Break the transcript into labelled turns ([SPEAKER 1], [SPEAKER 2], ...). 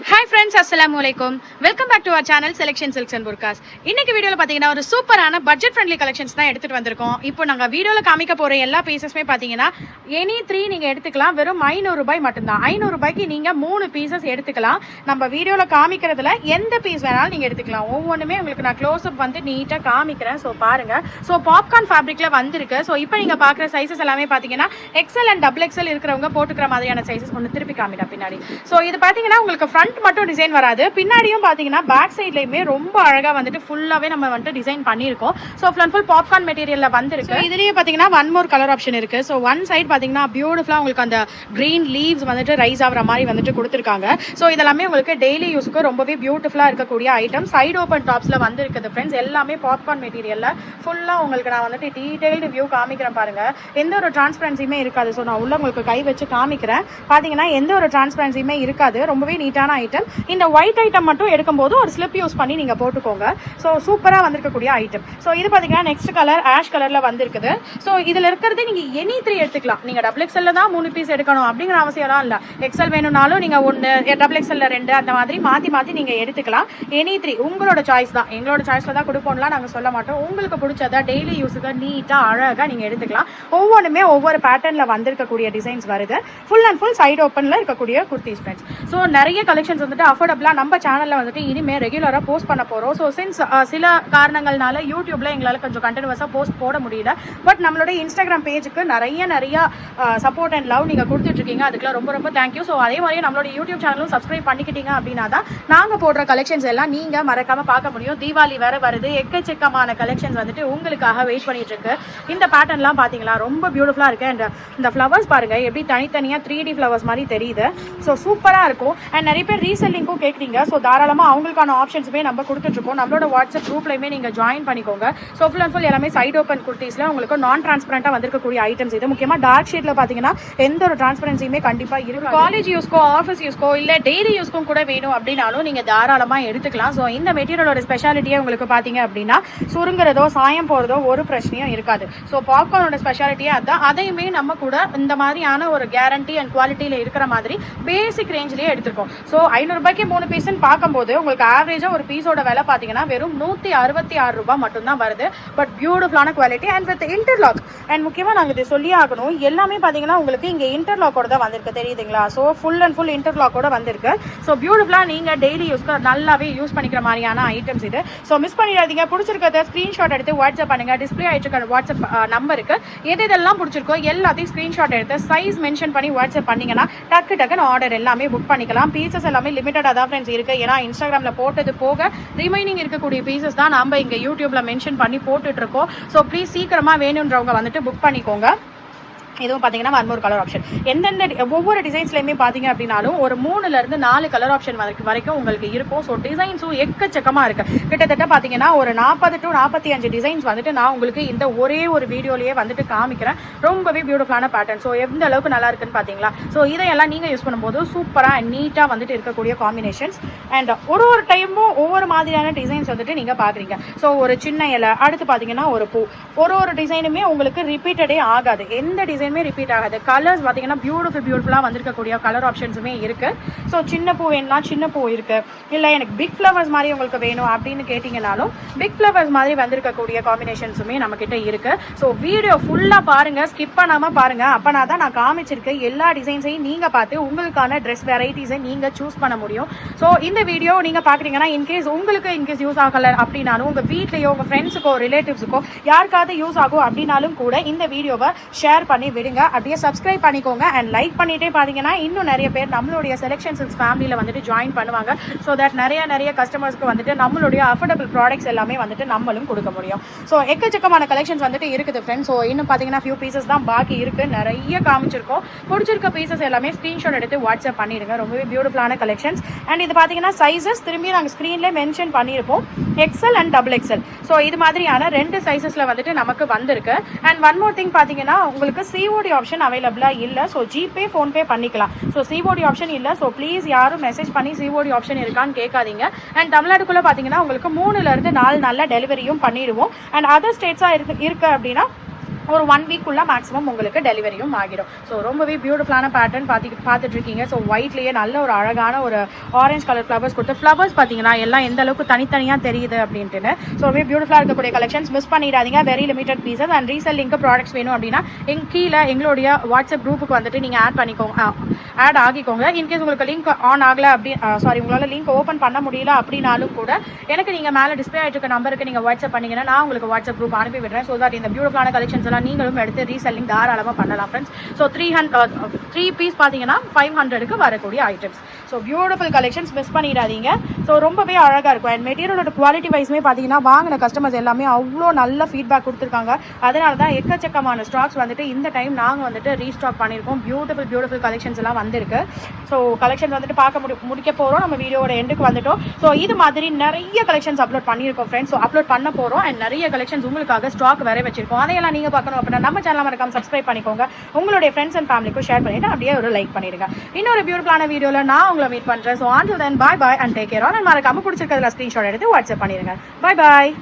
[SPEAKER 1] Hi friends, assalamu alaikum. Welcome back to our channel Selection Silks and Burkas. இன்னைக்கு வீடியோல பாத்தீங்கன்னா ஒரு சூப்பரான பட்ஜெட் ஃப்ரெண்ட்லி கலெக்ஷன்ஸ் தான் எடுத்துட்டு வந்திருக்கோம். இப்போ நாங்க வீடியோல காமிக்க போற எல்லா பீசஸ்மே பாத்தீங்கன்னா எனி 3 நீங்க எடுத்துக்கலாம். வெறும் 500 ரூபாய் மட்டும்தான். 500 ரூபாய்க்கு நீங்க 3 பீசஸ் எடுத்துக்கலாம். நம்ம வீடியோல காமிக்கிறதுல எந்த பீஸ் வேணாலும் நீங்க எடுத்துக்கலாம். ஒவ்வொன்றுமே உங்களுக்கு நான் க்ளோஸ் அப் வந்து நீட்டா காமிக்கிறேன். ஸோ பாருங்க. ஸோ பாப்கார்ன் ஃபேப்ரிக்ல வந்திருக்கு. ஸோ இப்போ நீங்க பாக்குற சைசஸ் எல்லாமே பாத்தீங்கன்னா XL and XXL இருக்கிறவங்க போட்டுக்கிற மாதிரியான சைசஸ். ஒன்று திருப்பி காமிடா பின்னாடி. ஸோ இது பாத்தீங்கன்னா உங்களுக்கு ஃப்ரண்ட் மட்டும் டிசைன் வராது, பின்னாடியும் பாத்தீங்கன்னா பேக் சைட்லயுமே ரொம்ப அழகா வந்துட்டு ஃபுல்லாவே நம்ம வந்துட்டு டிசைன் பண்ணிருக்கோம். So full and full popcorn மெட்டீரியல்ல வந்திருக்கு. இதுலயே பாத்தீங்கன்னா ஒன் மோர் கலர் ஆப்ஷன் இருக்கு. சோ ஒன் சைடு பாத்தீங்கன்னா பியூட்டிஃபுல்லா உங்களுக்கு அந்த கிரீன் லீவ்ஸ் வந்துட்டு ரைஸ் ஆகுற மாதிரி வந்துட்டு கொடுத்துருக்காங்க. சோ இதெல்லாமே உங்களுக்கு டெய்லி யூஸ்க்கு ரொம்பவே பியூட்டிஃபுல்லா இருக்கக்கூடிய ஐட்டம். சைடு ஓப்பன் டாப்ஸ்ல வந்திருக்குது ஃப்ரெண்ட்ஸ். எல்லாமே பாப்கார்ன் மெட்டீரியல்ல ஃபுல்லா உங்களுக்கு நான் வந்துட்டு டீடைல்டு வியூ காமிக்கிறேன் பாருங்க. எந்த ஒரு டிரான்ஸ்பரன்சியுமே இருக்காது. ஸோ நான் உள்ள உங்களுக்கு கை வச்சு காமிக்கிறேன். பாத்தீங்கன்னா எந்த ஒரு டிரான்ஸ்பரன்சியுமே இருக்காது. ரொம்பவே நீட்டான ஐட்டம். இந்த ஒயிட் ஐட்டம் மட்டும் எடுக்கும்போது ஒரு ஸ்லிப் யூஸ் பண்ணி நீங்க போட்டுக்கோங்க. ஸோ சூப்பரா வந்திருக்கக்கூடிய ஐட்டம். ஸோ இது பாத்தீங்கன்னா நெக்ஸ்ட் கலர் ஆஷ் கலர்ல வந்திருக்குது. ஸோ இதுல இருக்கிறது நீங்க எனி 3 எடுத்துக்கலாம். நீங்க XXL தான் 3 பீஸ் எடுக்கணும் அப்படிங்கிற அவசியம்லாம் இல்ல. XL வேணும்னாலும் நீங்க 1, XXL 2 அந்த மாதிரி மாத்தி மாத்தி நீங்க எடுத்துக்கலாம். எனி 3 உங்களோட சாய்ஸ் தான். எங்களோட சாய்ஸ்ல தான் கொடுப்போம்லாம் நாங்க சொல்ல மாட்டோம். உங்களுக்கு பிடிச்சதா டெய்லி யூஸுக்கு நீட்டா அழகா நீங்க எடுத்துக்கலாம். ஒவ்வொன்றுமே ஒவ்வொரு பேட்டர்ன்ல வந்திருக்கக்கூடிய டிசைன்ஸ் வருது. ஃபுல் அண்ட் ஃபுல் சைடு ஓப்பன்ல இருக்கக்கூடிய குர்த்திஸ் ஃப்ரெண்ட்ஸ். ஸோ நிறைய கலெக்ஷன்ஸ் வந்துட்டு அஃபோர்டபுளா நம்ம சேனல்ல வந்துட்டு இனிமே ரெகுலரா போஸ்ட் பண்ண போறோம். ஸோ சின்ஸ் சில காரணங்கள்னால யூடியூப்ல எங்களால கொஞ்சம் கண்டினியூஸா போஸ்ட் போட முடியல. பட் நம்மளோட இன்ஸ்டாகிராம் பேஜுக்கு நிறைய சப்போர்ட் அண்ட் லவ் நீங்க கொடுத்துட்டு இருக்கீங்க. அதுக்கெல்லாம் ரொம்ப ரொம்ப தேங்க்யூ. ஸோ அதே மாதிரி நம்மளோட யூடியூப் சேனலும் சப்ஸ்கிரைப் பண்ணிக்கிட்டீங்க அப்படின்னா தான் நாங்க போடுற கலெக்ஷன்ஸ் எல்லாம் நீங்க மறக்காம பார்க்க முடியும். தீபாவளி வேற வருது. எக்கச்சக்கமான கலெக்ஷன்ஸ் வந்துட்டு உங்களுக்காக வெயிட் பண்ணிட்டு இருக்கு. இந்த பேட்டர்ன்லாம் பாத்தீங்களா ரொம்ப பியூட்டிஃபுல்லா இருக்கு. அண்ட் இந்த ஃப்ளவர்ஸ் பாருங்க எப்படி தனித்தனியா 3D ஃப்ளவர்ஸ் மாதிரி தெரியுது. ஸோ சூப்பரா இருக்கும். அண்ட் நிறைய பேர் ரீசெல்லிங்கும் கேட்குறீங்க. ஸோ தாராளமாக அவங்களுக்கான ஆப்ஷன்ஸுமே நம்ம கொடுத்துட்ருக்கோம். நம்மளோட வாட்ஸ்அப் குரூப்லையுமே நீங்கள் ஜாயின் பண்ணிக்கோங்க. ஸோ ஃபுல் அண்ட் ஃபுல் எல்லாமே சைட் ஓப்பன் குர்த்திஸில் உங்களுக்கு நான் டிரான்ஸ்பரண்டாக வந்திருக்கக்கூடிய ஐட்டம்ஸ். இது முக்கியமாக டார்க் ஷேடில் பார்த்தீங்கன்னா எந்த ஒரு டிரான்ஸ்பரன்சியுமே கண்டிப்பாக இருக்கும். காலேஜ் யூஸ்க்கோ ஆஃபீஸ் யூஸ்க்கோ இல்லை டெய்லி யூஸ்க்கும் கூட வேணும் அப்படின்னாலும் நீங்கள் தாராளமாக எடுத்துக்கலாம். ஸோ இந்த மெட்டீரியலோட ஸ்பெஷாலிட்டியே உங்களுக்கு பார்த்தீங்க அப்படின்னா சுருங்குறதோ சாயம் போகிறதோ ஒரு பிரச்சனையும் இருக்காது. ஸோ பாப்கார்னோட ஸ்பெஷாலிட்டியே அதுதான். அதையுமே நம்ம கூட இந்த மாதிரியான ஒரு கேரண்டி அண்ட் குவாலிட்டியில் இருக்கிற மாதிரி பேசிக் ரேஞ்சிலேயே எடுத்திருக்கோம். ஸோ 500 ரூபாய்க்கு 3 பீஸ்ன்னு பார்க்கும்போது உங்களுக்கு ஆவரேஜா ஒரு பீஸோட விலை பார்த்தீங்கன்னா வெறும் 166 ரூபாய் மட்டும் தான் வருது. பட் பியூட்டிஃபுல்லான quality and with interlock. And முக்கியமாக நாங்கள் இதை சொல்லி ஆகணும், எல்லாமே பார்த்தீங்கன்னா உங்களுக்கு இங்கே இன்டர்லாக்கோட தான் வந்திருக்கு, தெரியுதுங்களா? ஸோ ஃபுல் அண்ட் ஃபுல் இன்டர்லாக்கோட வந்திருக்கு. ஸோ பியூட்டிஃபுல்லாக நீங்கள் டெய்லி யூஸ்க்கு நல்லாவே யூஸ் பண்ணிக்கிற மாதிரியான ஐட்டம்ஸ் இது. ஸோ மிஸ் பண்ணிடாதீங்க. பிடிச்சிருக்கிறத ஸ்க்ரீன்ஷாட் எடுத்து வாட்ஸ்அப் பண்ணுங்க. டிஸ்பிளே ஆயிட்டு வாட்ஸ்அப் நம்பருக்கு எதெல்லாம் பிடிச்சிருக்கோ எல்லாத்தையும் ஸ்க்ரீன்ஷாட் எடுத்து சைஸ் மென்ஷன் பண்ணி வாட்ஸ்அப் பண்ணீங்கன்னா டக்குன்னு ஆர்டர் எல்லாமே புக் பண்ணிக்கலாம். பீசஸ் எல்லாமே லிமிட்டடாக தான் ஃப்ரெண்ட்ஸ் இருக்கு. ஏன்னா இன்ஸ்டாகிராம்ல போட்டது போக ரிமைனிங் இருக்கக்கூடிய பீசஸ் தான் நம்ம இங்க யூடியூப்ல மென்ஷன் பண்ணி போட்டுட்டு இருக்கோம். ஸோ ப்ளீஸ் சீக்கிரமா வேணுன்றவங்க வந்துட்டு புக் பண்ணிக்கோங்க. இதுவும் பார்த்தீங்கன்னா ஒன் மோர் கலர் ஆப்ஷன். எந்தெந்த ஒவ்வொரு டிசைன்ஸ்லையுமே பார்த்தீங்க அப்படின்னாலும் ஒரு 3ல இருந்து 4 கலர் ஆப்ஷன் வரைக்கும் உங்களுக்கு இருக்கும். ஸோ டிசைன்ஸும் எக்கச்சக்கமாக இருக்கு. கிட்டத்தட்ட பார்த்தீங்கன்னா ஒரு 40 to 45 டிசைன்ஸ் வந்துட்டு நான் உங்களுக்கு இந்த ஒரே ஒரு வீடியோலயே வந்துட்டு காமிக்கிறேன். ரொம்பவே பியூட்டிஃபுல்லான பேட்டர்ன். ஸோ எந்த அளவுக்கு நல்லா இருக்குன்னு பார்த்தீங்களா? ஸோ இதையெல்லாம் நீங்கள் யூஸ் பண்ணும்போது சூப்பராக நீட்டாக வந்துட்டு இருக்கக்கூடிய காம்பினேஷன்ஸ். அண்ட் ஒரு டைமும் ஒவ்வொரு மாதிரியான டிசைன்ஸ் வந்துட்டு நீங்கள் பார்க்குறீங்க. ஸோ ஒரு சின்ன இலை, அடுத்து பார்த்தீங்கன்னா ஒரு பூ. ஒரு டிசைனுமே உங்களுக்கு ரிப்பீட்டடே ஆகாது. எந்த டிசைன் ரிப்பீட் ஆகாது. கலர்ஸ் பாத்தீங்கன்னா பியூட்டிஃபுல்லா வந்திருக்கக்கூடிய கலர் ஆப்ஷன்ஸுமே இருக்கு. ஸோ சின்ன பூ வேணும்னா சின்ன பூ இருக்கு. இல்லை எனக்கு பிக் ஃப்ளவர்ஸ் மாதிரி உங்களுக்கு வேணும் அப்படின்னு கேட்டீங்கன்னாலும் பிக் ஃப்ளவர்ஸ் மாதிரி வந்திருக்கக்கூடிய காம்பினேஷன்ஸுமே நம்ம கிட்ட இருக்கு. ஸோ வீடியோ ஃபுல்லா பாருங்க, ஸ்கிப் பண்ணாம பாருங்க. அப்பனா தான் நான் காமிச்சிருக்க எல்லா டிசைன்ஸையும் நீங்க பார்த்து உங்களுக்கான ட்ரெஸ் வெரைட்டிஸை நீங்க சூஸ் பண்ண முடியும். ஸோ இந்த வீடியோ நீங்க பாக்குறீங்கன்னா இன்கேஸ் உங்களுக்கு யூஸ் ஆகல அப்படின்னாலும் உங்க வீட்லயோ உங்க ஃப்ரெண்ட்ஸுக்கோ ரிலேட்டிவ்ஸுக்கோ யாருக்காவது யூஸ் ஆகும் அப்படின்னாலும் கூட இந்த வீடியோவை ஷேர் பண்ணி விடுங்க. அப்படியே சப்ஸ்கிரைப் பண்ணிக்கோங்க அண்ட் லைக் பண்ணிட்டே பாத்தீங்கன்னா இன்னும் நிறைய பேர் நம்மளுடைய செலெக்ஷன் சில்க்ஸ் ஃபேமிலியில வந்துட்டு ஜாயின் பண்ணுவாங்க. ஸோ தட் நிறைய கஸ்டமர்ஸ்க்கு வந்துட்டு நம்மளுடைய அஃபோர்டபுள் ப்ராடக்ட்ஸ் எல்லாமே வந்துட்டு நம்மளும் கொடுக்க முடியும். ஸோ எக்கச்சக்கமான கலெக்ஷன்ஸ் வந்துட்டு இருக்குது ஃப்ரெண்ட்ஸ். ஸோ இன்னும் பார்த்தீங்கன்னா ஃபியூ பீசஸ் தான் பாக்கி இருக்கு. நிறைய காமிச்சிருக்கோம். பிடிச்சிருக்க பீசஸ் எல்லாமே ஸ்க்ரீன்ஷாட் எடுத்து வாட்ஸ்அப் பண்ணிடுங்க. ரொம்பவே பியூட்டிஃபுல்லான கலெக்ஷன்ஸ். அண்ட் இது பார்த்தீங்கன்னா சைஸஸ் திரும்பி நாங்கள் ஸ்க்ரீன்ல மென்ஷன் பண்ணியிருப்போம். XL and XXL. ஸோ இது மாதிரியான 2 சைஸஸ்ல வந்துட்டு நமக்கு வந்திருக்கு. அண்ட் ஒன் மோர் திங் பார்த்தீங்கன்னா உங்களுக்கு COD ஆப்ஷன் அவைலபிளா இல்ல. ஸோ ஜிபே ஃபோன்பே பண்ணிக்கலாம். ஸோ COD ஆப்ஷன் இல்ல. ஸோ ப்ளீஸ் யாரும் மெசேஜ் பண்ணி COD ஆப்ஷன் இருக்கான்னு கேட்காதீங்க. அண்ட் தமிழ்நாடுக்குள்ள பார்த்தீங்கன்னா உங்களுக்கு 3ல இருந்து 4 நாள்ல டெலிவரியும் பண்ணிடுவோம். அண்ட் அதர் ஸ்டேட்ஸா இருக்கு அப்படின்னா ஒரு 1 வீக்குள்ள மேக்ஸிமம் உங்களுக்கு டெலிவரியும் ஆகிடும். ஸோ ரொம்பவே பியூட்டிஃபுல்லான பேட்டர்ன் பார்த்துட்டு இருக்கீங்க. ஸோ ஒயிட்லேயே நல்ல ஒரு அழகான ஒரு ஆரஞ்ச் கலர் ஃப்ளவர்ஸ் கொடுத்து ஃப்ளவர்ஸ் பார்த்தீங்கன்னா எல்லாம் எந்த அளவுக்கு தனித்தனியாக தெரியுது அப்படின்ட்டு. ஸோ ரொம்ப பியூட்டிஃபுல்லாக இருக்கக்கூடிய கலெக்ஷன்ஸ் மிஸ் பண்ணிடாதீங்க. Very limited pieces and resell link products வேணும் அப்படின்னா கீழே எங்களுடைய வாட்ஸ்அப் குரூப்புக்கு வந்துட்டு நீங்கள் ஆட் ஆகிக்கோங்க. இன்கேஸ் உங்களுக்கு லிங்க் ஆன் ஆகலை உங்களால் லிங்க் ஓப்பன் பண்ண முடியல அப்படின்னாலும் கூட எனக்கு நீங்கள் மேலே டிஸ்பிளே ஆகிட்டு இருக்க நம்பருக்கு நீங்கள் வாட்ஸ்அப் பண்ணிங்கன்னா நான் உங்களுக்கு வாட்ஸ்அப் குரூப் அனுப்பி விடுறேன். ஸோ தட் இந்த பியூட்டிஃபுல்லான கலெக்ஷன்ஸ் எல்லாம் நீங்களும் எடுத்து ரீசெல்லிங் தாராளமாக பண்ணலாம் ஃப்ரெண்ட்ஸ். ஸோ 3 பீஸ் பார்த்தீங்கன்னா 500க்கு வரக்கூடிய items. So beautiful collections miss பண்ணிடாதீங்க. ஸோ ரொம்பவே அழகாக இருக்கும். அண்ட் மெட்டீரியலோட குவாலிட்டி வைஸ்மே பார்த்தீங்கன்னா வாங்கின கஸ்டமர்ஸ் எல்லாமே அவ்வளோ நல்ல ஃபீட்பேக் கொடுத்துருக்காங்க. அதனால தான் எக்கச்சக்கமான ஸ்டாக்ஸ் வந்துட்டு இந்த டைம் நாங்கள் வந்துட்டு ரீஸ்டாக் பண்ணியிருக்கோம். பியூட்டிஃபுல் கலெக்ஷன்ஸ் எல்லாம் வந்திருக்கு. ஸோ கலெக்ஷன்ஸ் வந்துட்டு பார்க்க முடிக்க போகிறோம். நம்ம வீடியோட எண்டுக்கு வந்துட்டோம். ஸோ இது மாதிரி நிறைய கலெக்ஷன்ஸ் அப்லோட் பண்ணியிருக்கோம் ஃப்ரெண்ட்ஸ். ஸோ அப்லோட் பண்ண போகிறோம். அண்ட் நிறைய கலெக்ஷன்ஸ் உங்களுக்காக ஸ்டாக் வேற வச்சிருக்கோம். அதையெல்லாம் நீங்கள் பார்க்கணும் அப்படின்னா நம்ம சேனல் மறக்காம சப்ஸ்கிரைப் பண்ணிக்கோங்க. உங்களுடைய ஃப்ரெண்ட்ஸ் அண்ட் ஃபேமிலிக்கும் ஷேர் பண்ணிட்டு அப்படியே ஒரு லைக் பண்ணிடுங்க. இன்னொரு பியூட்டிஃபுல்லான வீடியோவில் நான் உங்களை மீட் பண்ணுறேன். So until then bye bye and take care. and மறக்காம பிடிச்சிருக்கிறதுல ஸ்க்ரீன்ஷாட் எடுத்து வாட்ஸ்அப் பண்ணிடுங்க. Bye bye.